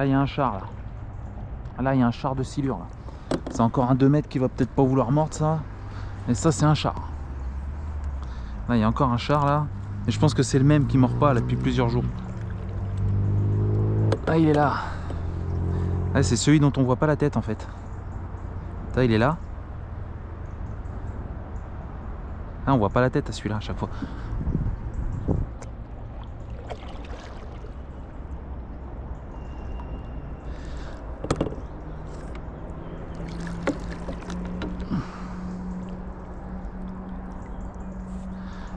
Là, il y a un char, là. Là, il y a un char de silure, là. C'est encore un 2 mètres qui va peut-être pas vouloir mordre, ça. Et ça, c'est un char. Là, il y a encore un char, là. Et je pense que c'est le même qui mord pas, là, depuis plusieurs jours. Ah, il est là. Ah, c'est celui dont on voit pas la tête, en fait. Là, il est là. Ah, on voit pas la tête à celui-là, à chaque fois.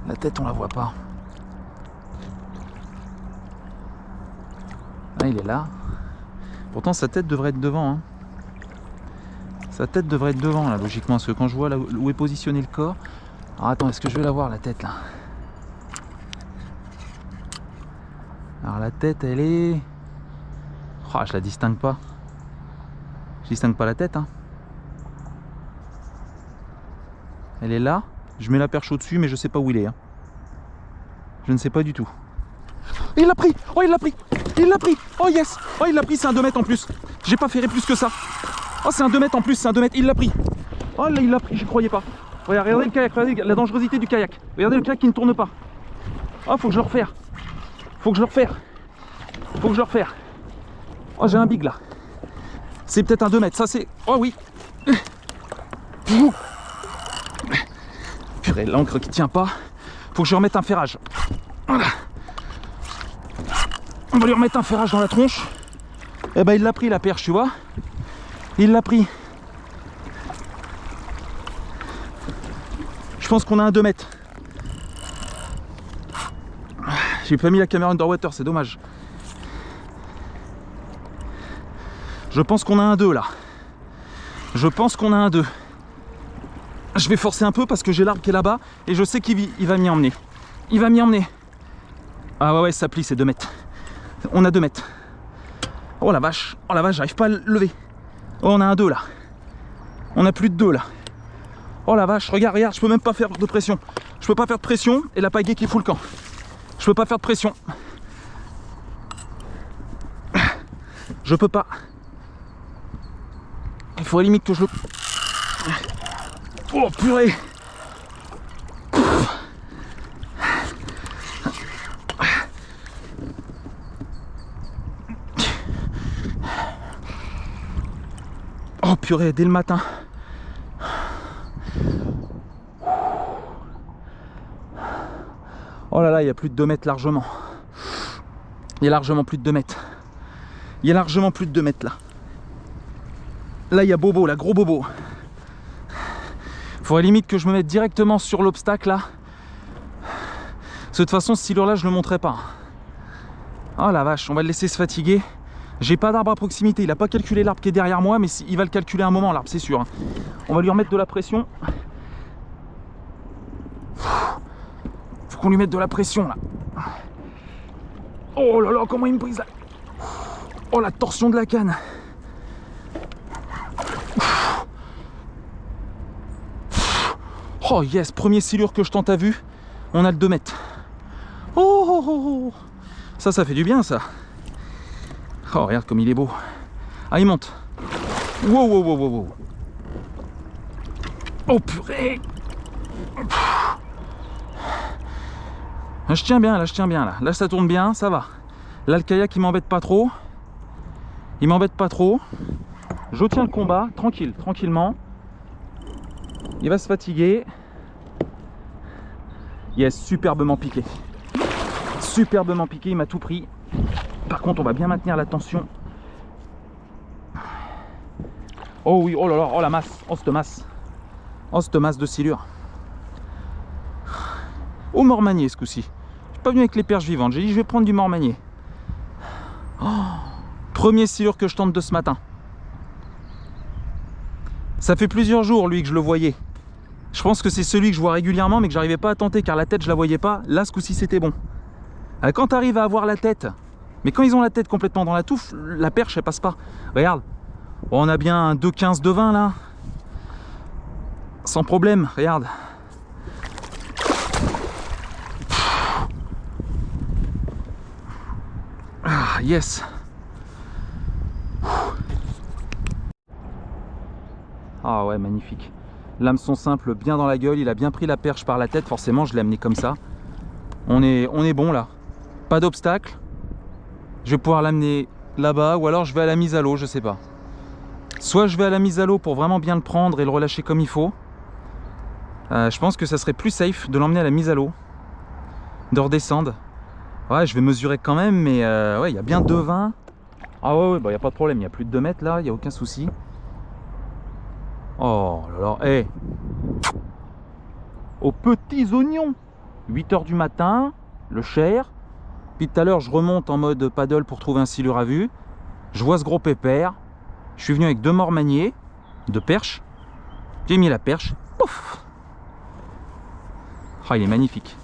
La tête, on la voit pas. Ah, il est là. Pourtant, sa tête devrait être devant. Hein. Sa tête devrait être devant, là, logiquement. Parce que quand je vois là où est positionné le corps... Alors, attends, est-ce que je vais la voir, la tête, là? Alors, la tête, elle est... Oh, je la distingue pas. Je distingue pas la tête, hein. Elle est là. Je mets la perche au-dessus, mais je sais pas où il est. Hein. Je ne sais pas du tout. Il l'a pris! Oh, il l'a pris! Il l'a pris! Oh, yes! Oh, il l'a pris, c'est un 2 mètres en plus. J'ai pas ferré plus que ça. Oh, c'est un 2 mètres en plus, c'est un 2 mètres. Il l'a pris. Oh, là, il l'a pris, j'y croyais pas. Regardez le kayak, regardez la dangerosité du kayak. Regardez le kayak qui ne tourne pas. Oh, faut que je le refaire. Faut que je le refaire. Faut que je le refaire. Oh, j'ai un big là. C'est peut-être un 2 mètres. Ça, c'est... Oh, oui. Purée, l'encre qui tient pas. Faut que je remette un ferrage. Voilà. On va lui remettre un ferrage dans la tronche. Eh ben, il l'a pris la perche, tu vois. Il l'a pris. Je pense qu'on a un 2 mètres. J'ai pas mis la caméra underwater, c'est dommage. Je pense qu'on a un 2 là. Je pense qu'on a un 2. Je vais forcer un peu parce que j'ai l'arbre qui est là-bas et je sais qu'il va m'y emmener. Il va m'y emmener. Ah ouais, ça plie, c'est 2 mètres. On a 2 mètres. Oh la vache, j'arrive pas à le lever. Oh, on a un 2 là. On a plus de 2 là. Oh la vache, regarde, je peux même pas faire de pression. Je peux pas faire de pression et la pagaie qui fout le camp. Je peux pas faire de pression. Je peux pas. Il faudrait limite que je le... Oh purée. Oh purée, dès le matin. Oh là là, il y a plus de 2 mètres largement. Il y a largement plus de 2 mètres. Il y a largement plus de 2 mètres là. Là, il y a Bobo, là, gros Bobo. Faudrait limite que je me mette directement sur l'obstacle là. Parce que de toute façon, ce silure là, je le montrerai pas. Oh la vache, on va le laisser se fatiguer. J'ai pas d'arbre à proximité. Il a pas calculé l'arbre qui est derrière moi, mais il va le calculer un moment, l'arbre, c'est sûr. On va lui remettre de la pression. Faut qu'on lui mette de la pression là. Oh là là, comment il me brise là. Oh la torsion de la canne. Oh yes, premier silure que je tente à vue. On a le 2 mètres. Oh. Ça fait du bien ça. Oh regarde comme il est beau. Ah, il monte. Wow. Oh purée. Là, je tiens bien là. Là ça tourne bien, ça va. Là le kayak il m'embête pas trop. Je tiens le combat, tranquillement. Il va se fatiguer. Yes, superbement piqué. Il m'a tout pris. Par contre, on va bien maintenir la tension. Oh oui, oh là là, oh la masse. Oh cette masse de silure. Au mormanier ce coup-ci. Je suis pas venu avec les perches vivantes. J'ai dit je vais prendre du mormanier. Oh, premier silure que je tente de ce matin. Ça fait plusieurs jours lui que je le voyais. Je pense que c'est celui que je vois régulièrement mais que j'arrivais pas à tenter car la tête je la voyais pas. Là ce coup-ci c'était bon. Quand tu arrives à avoir la tête, mais quand ils ont la tête complètement dans la touffe, la perche elle passe pas. Regarde, bon, on a bien un 2,15, 2,20 là. Sans problème, regarde. Ah yes. ouais, magnifique. L'hameçon simple bien dans la gueule, il a bien pris la perche par la tête, forcément je l'ai amené comme ça. On est bon là, pas d'obstacle. Je vais pouvoir l'amener là-bas ou alors je vais à la mise à l'eau, je sais pas. Soit je vais à la mise à l'eau pour vraiment bien le prendre et le relâcher comme il faut. Je pense que ça serait plus safe de l'emmener à la mise à l'eau, de redescendre. Ouais, je vais mesurer quand même, mais ouais, il y a bien 2,20. Ah ouais, bah, il n'y a pas de problème, il y a plus de 2 mètres là, il n'y a aucun souci. Oh là là, hey. Aux petits oignons. 8 h du matin, le Cher. Puis tout à l'heure, je remonte en mode paddle pour trouver un silure à vue. Je vois ce gros pépère. Je suis venu avec 2 morts-maniers, 2 perches. J'ai mis la perche. Pouf. Ah, il est magnifique.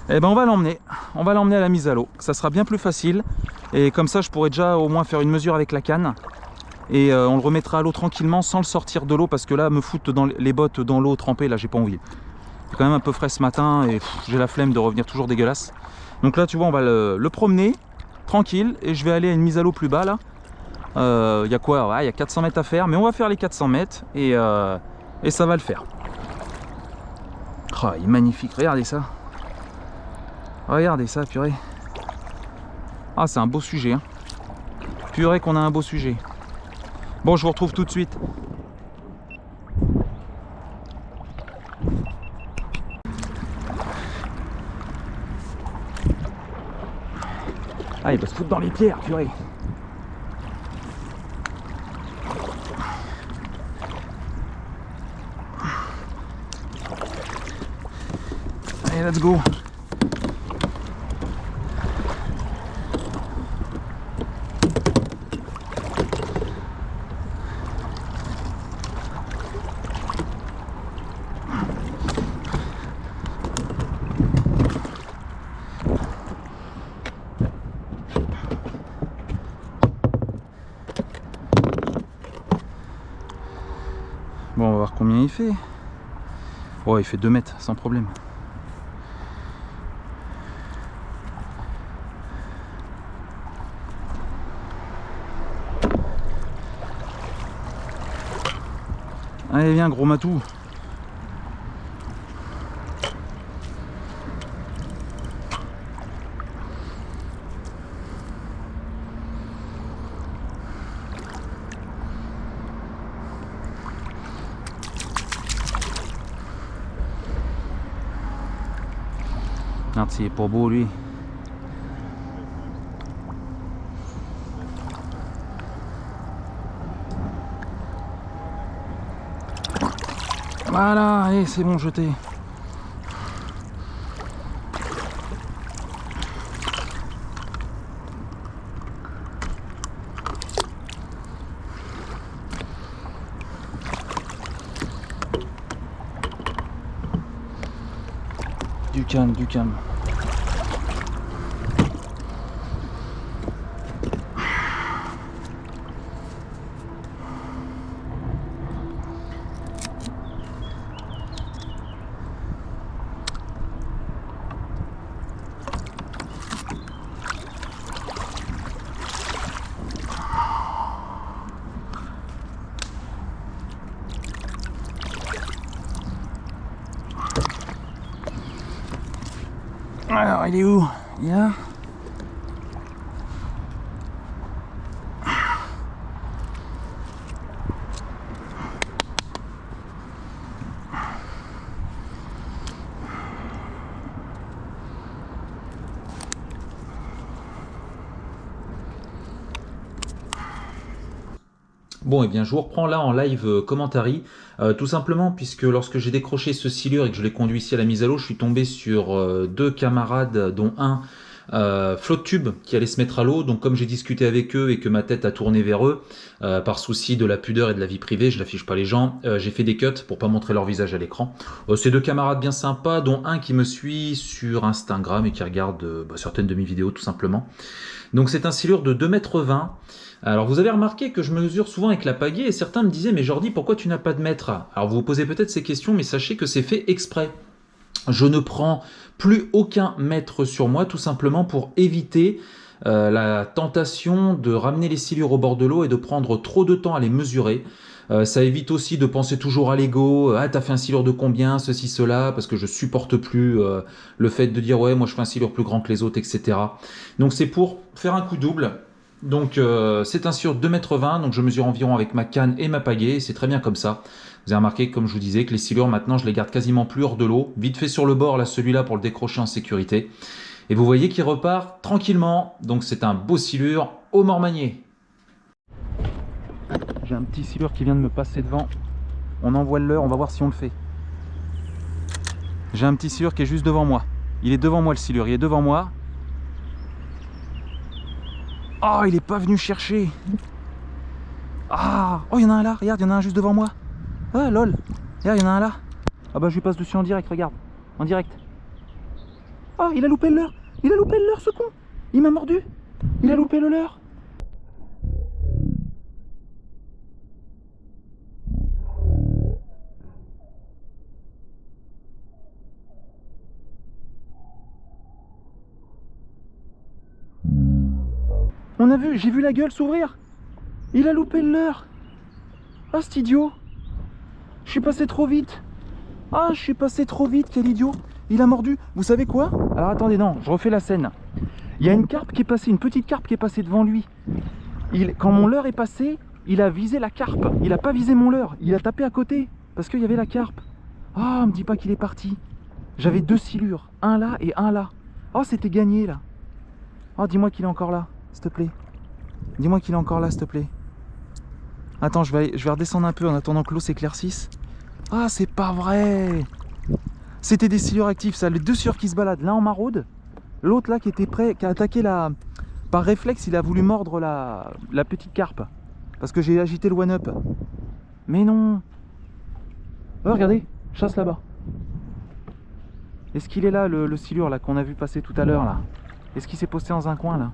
Eh ben, on va l'emmener. On va l'emmener à la mise à l'eau. Ça sera bien plus facile. Et comme ça, je pourrai déjà au moins faire une mesure avec la canne. Et on le remettra à l'eau tranquillement sans le sortir de l'eau. Parce que là, me foutre dans les bottes dans l'eau trempée, là, j'ai pas envie. C'est quand même un peu frais ce matin et j'ai la flemme de revenir toujours dégueulasse. Donc là, tu vois, on va le promener tranquille. Et je vais aller à une mise à l'eau plus bas là. Il y a quoi? Ouais, il y a 400 mètres à faire. Mais on va faire les 400 mètres et ça va le faire. Oh, il est magnifique. Regardez ça. Regardez ça, purée. Ah, c'est un beau sujet. Hein. Purée qu'on a un beau sujet. Bon, je vous retrouve tout de suite. Ah, il va se foutre dans les pierres, purée. Allez, let's go. Bon, on va voir combien il fait. Oh, il fait 2 mètres, sans problème. Allez, viens, gros matou. Regarde, s'il est pas beau, lui. Voilà, allez, c'est bon, jeté. Du calme, du calme. Alors, il est où? Il est là? Bon, et bien je vous reprends là en live commentary, tout simplement puisque lorsque j'ai décroché ce silure et que je l'ai conduit ici à la mise à l'eau, je suis tombé sur 2 camarades, dont un flotte tube qui allait se mettre à l'eau. Donc comme j'ai discuté avec eux et que ma tête a tourné vers eux, par souci de la pudeur et de la vie privée, je n'affiche pas les gens, j'ai fait des cuts pour pas montrer leur visage à l'écran. C'est 2 camarades bien sympas, dont un qui me suit sur Instagram et qui regarde certaines de mes vidéos tout simplement. Donc c'est un silure de 2,20 m. Alors vous avez remarqué que je mesure souvent avec la pagaie et certains me disaient « Mais Jordi, pourquoi tu n'as pas de mètre ?» Alors vous vous posez peut-être ces questions, mais sachez que c'est fait exprès. Je ne prends plus aucun mètre sur moi, tout simplement pour éviter la tentation de ramener les silures au bord de l'eau et de prendre trop de temps à les mesurer. Ça évite aussi de penser toujours à l'ego. Ah, t'as fait un silure de combien, ceci, cela, parce que je supporte plus le fait de dire ouais, moi je fais un silure plus grand que les autres, etc. Donc c'est pour faire un coup double. Donc c'est un silure de 2,20 m, donc je mesure environ avec ma canne et ma pagaie, c'est très bien comme ça. Vous avez remarqué, comme je vous disais, que les silures maintenant je les garde quasiment plus hors de l'eau. Vite fait sur le bord, là celui-là pour le décrocher en sécurité. Et vous voyez qu'il repart tranquillement, donc c'est un beau silure au mormanier. J'ai un petit silure qui vient de me passer devant. On envoie le leurre, on va voir si on le fait. J'ai un petit silure qui est juste devant moi. Il est devant moi le silure, il est devant moi. Oh, il est pas venu chercher. Ah, oh, il y en a un là, regarde, il y en a un juste devant moi. Ah, lol. Regarde, il y en a un là. Ah bah je lui passe dessus en direct, regarde. En direct. Oh, il a loupé le leurre. Il a loupé le leurre, ce con. Il m'a mordu. Il a loupé le leurre. On a vu, j'ai vu la gueule s'ouvrir. Il a loupé le leurre. Ah, cet idiot. Je suis passé trop vite. Ah, je suis passé trop vite, quel idiot. Il a mordu. Vous savez quoi? Alors attendez, non, je refais la scène. Il y a une carpe qui est passée, une petite carpe qui est passée devant lui. Quand mon leurre est passé, il a visé la carpe. Il n'a pas visé mon leurre. Il a tapé à côté. Parce qu'il y avait la carpe. Ah, me dis pas qu'il est parti. J'avais deux silures. Un là et un là. Oh, c'était gagné là. Oh, dis-moi qu'il est encore là, s'il te plaît. Dis-moi qu'il est encore là, s'il te plaît. Attends, je vais redescendre un peu en attendant que l'eau s'éclaircisse. Ah, c'est pas vrai. C'était des silures actifs, ça. Les deux silures qui se baladent. L'un en maraude. L'autre là qui était prêt, qui a attaqué la... Par réflexe, il a voulu mordre la petite carpe. Parce que j'ai agité le one-up. Mais non. Oh, regardez, chasse là-bas. Est-ce qu'il est là, le silure là qu'on a vu passer tout à l'heure là? Est-ce qu'il s'est posté dans un coin là?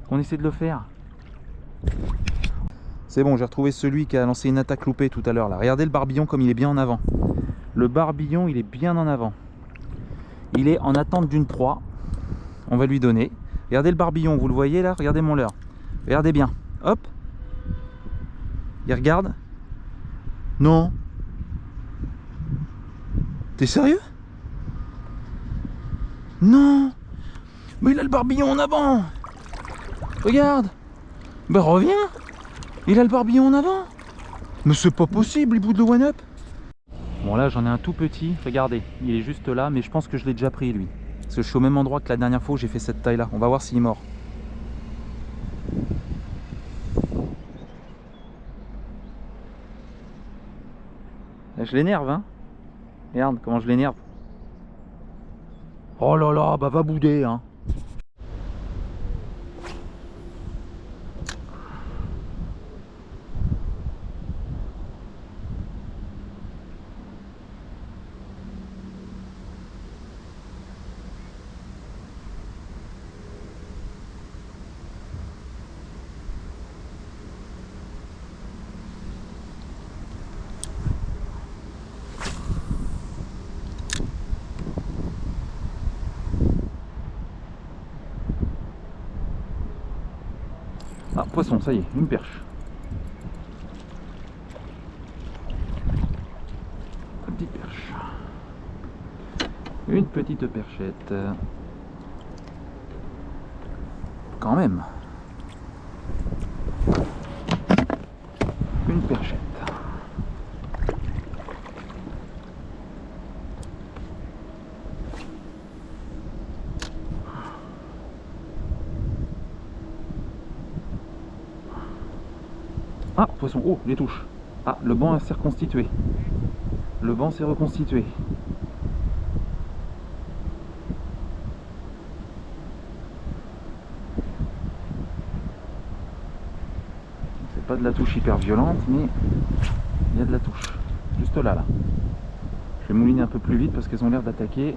On essaie de le faire. C'est bon, j'ai retrouvé celui qui a lancé une attaque loupée tout à l'heure là. Regardez le barbillon comme il est bien en avant. Le barbillon, il est bien en avant. Il est en attente d'une proie. On va lui donner. Regardez le barbillon, vous le voyez là? Regardez mon leurre. Regardez bien. Hop. Il regarde. Non. T'es sérieux? Non. Mais il a le barbillon en avant. Regarde. Ben reviens. Il a le barbillon en avant. Mais c'est pas possible, les bouts de one-up. Bon là j'en ai un tout petit. Regardez, il est juste là, mais je pense que je l'ai déjà pris lui. Parce que je suis au même endroit que la dernière fois où j'ai fait cette taille là. On va voir s'il est mort. Là, je l'énerve hein. Regarde comment je l'énerve. Oh là là, bah va bouder hein. Ah, poisson, ça y est, une perche. Une petite perche. Une petite perchette. Quand même. Une perchette. Ah, poisson. Oh, les touches. Ah, le banc s'est reconstitué. Le banc s'est reconstitué. C'est pas de la touche hyper violente, mais il y a de la touche. Juste là, là. Je vais mouliner un peu plus vite parce qu'elles ont l'air d'attaquer.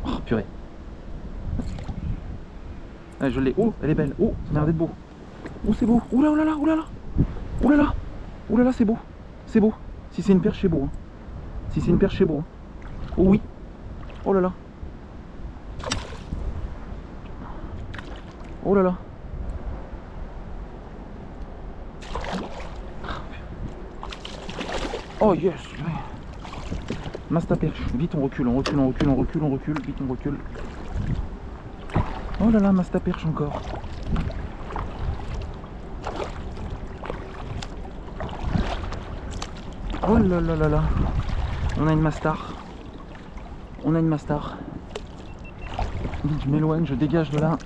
Oh, purée. Ah, je l'ai. Oh, elle est belle. Oh, ça m'a l'air d'être beau. Oh, c'est beau. Oh là, oh là là, oh là là. Oh là là. Oh là là, c'est beau. C'est beau. Si c'est une perche, c'est beau. Hein. Si c'est une perche, c'est beau. Hein. Oh oui. Oh là là. Oh là là. Oh yes. Masta perche. Vite on recule, on recule, on recule, on recule, on recule. Vite on recule. Oh là là, Masta perche encore. Oh là là là là. On a une mastar. On a une mastar. Vite, je m'éloigne, je dégage de là.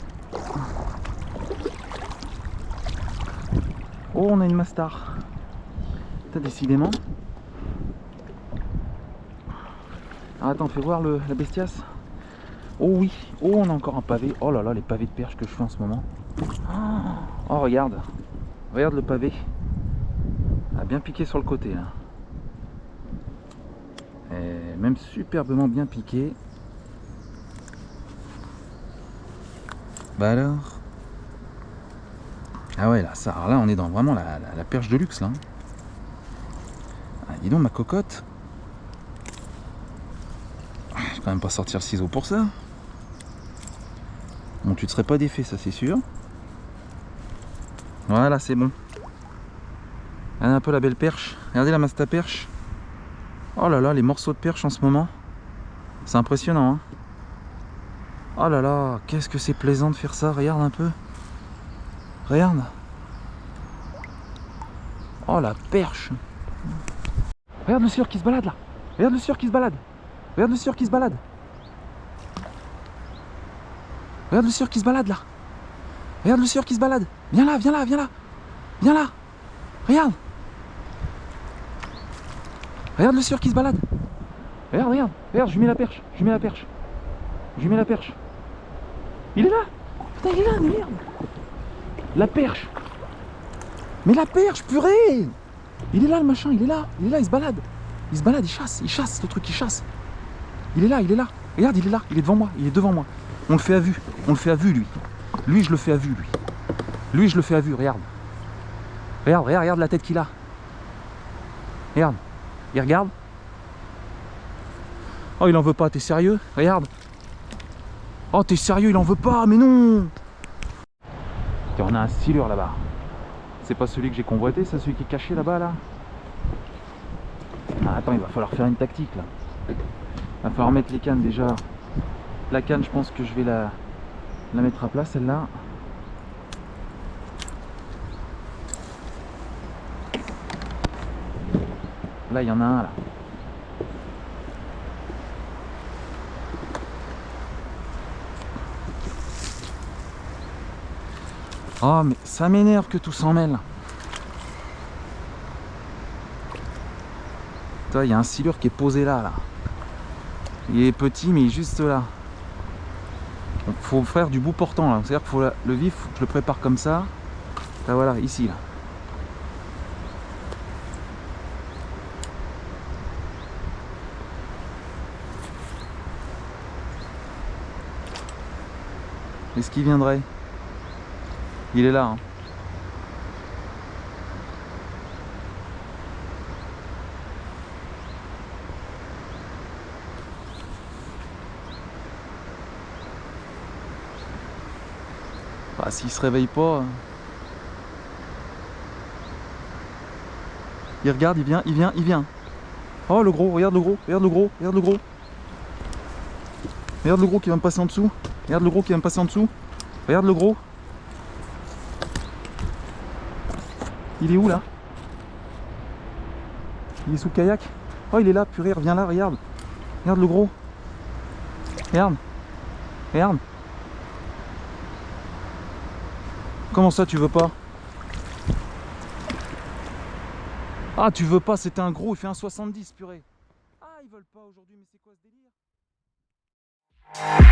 Oh, on a une mastar. T'as décidément. Ah, attends, fais voir la bestiace. Oh oui. Oh, on a encore un pavé. Oh là là, les pavés de perche que je fais en ce moment. Oh, regarde. Regarde le pavé. Ah, bien piqué sur le côté là. Et même superbement bien piqué. Bah alors. Ah ouais, là, ça, alors là on est dans vraiment la perche de luxe là. Ah, dis donc ma cocotte. Je vais quand même pas sortir le ciseau pour ça. Bon, tu te serais pas défait, ça c'est sûr. Voilà, c'est bon. Regardez un peu la belle perche. Regardez la masta perche. Oh là là, les morceaux de perche en ce moment. C'est impressionnant, hein. Oh là là, qu'est-ce que c'est plaisant de faire ça. Regarde un peu. Regarde. Oh la perche. Regarde le sieur qui se balade là. Regarde le sieur qui se balade. Regarde le sieur qui se balade. Regarde le sieur qui se balade là. Regarde le sieur qui se balade. Viens là, viens là, viens là. Viens là. Regarde. Regarde le sieur qui se balade. Regarde, regarde. Regarde, je lui mets la perche. Je lui mets la perche. Je lui mets la perche. Il est là. Putain, il est là, mais merde. La perche. Mais la perche, purée. Il est là le machin, il est là, il se balade. Il se balade, il chasse le truc, il chasse. Il est là, regarde, il est là, il est devant moi, il est devant moi. On le fait à vue, lui. Lui, je le fais à vue, lui. Lui, je le fais à vue, regarde. Regarde, regarde, regarde la tête qu'il a. Regarde, il regarde. Oh, il en veut pas, t'es sérieux? Regarde. Oh, t'es sérieux, il en veut pas, mais non. Tiens, on a un styleur là-bas. C'est pas celui que j'ai convoité, c'est celui qui est caché là-bas, là. Ah, attends, il va falloir faire une tactique, là. Il va falloir mettre les cannes, déjà. La canne, je pense que je vais la mettre à plat, celle-là. Là, il y en a un, là. Oh, mais ça m'énerve que tout s'en mêle. Il y a un silure qui est posé là. Il est petit, mais il est juste là. Donc, faut faire du bout portant là. C'est-à-dire qu'il faut le vif, faut que je le prépare comme ça. Là, voilà, ici là. Est-ce qu'il viendrait? Il est là. Hein. Bah, s'il se réveille pas. Il regarde, il vient. Oh le gros, regarde le gros, regarde le gros, regarde le gros. Regarde le gros qui va me passer en dessous. Regarde le gros qui va me passer en dessous. Regarde le gros. Il est où là? Il est sous le kayak. Oh il est là, purée, reviens là, regarde. Regarde le gros. Regarde. Regarde. Comment ça tu veux pas? Ah tu veux pas, c'était un gros, il fait un 70 purée. Ah ils veulent pas aujourd'hui, mais c'est quoi ce délire?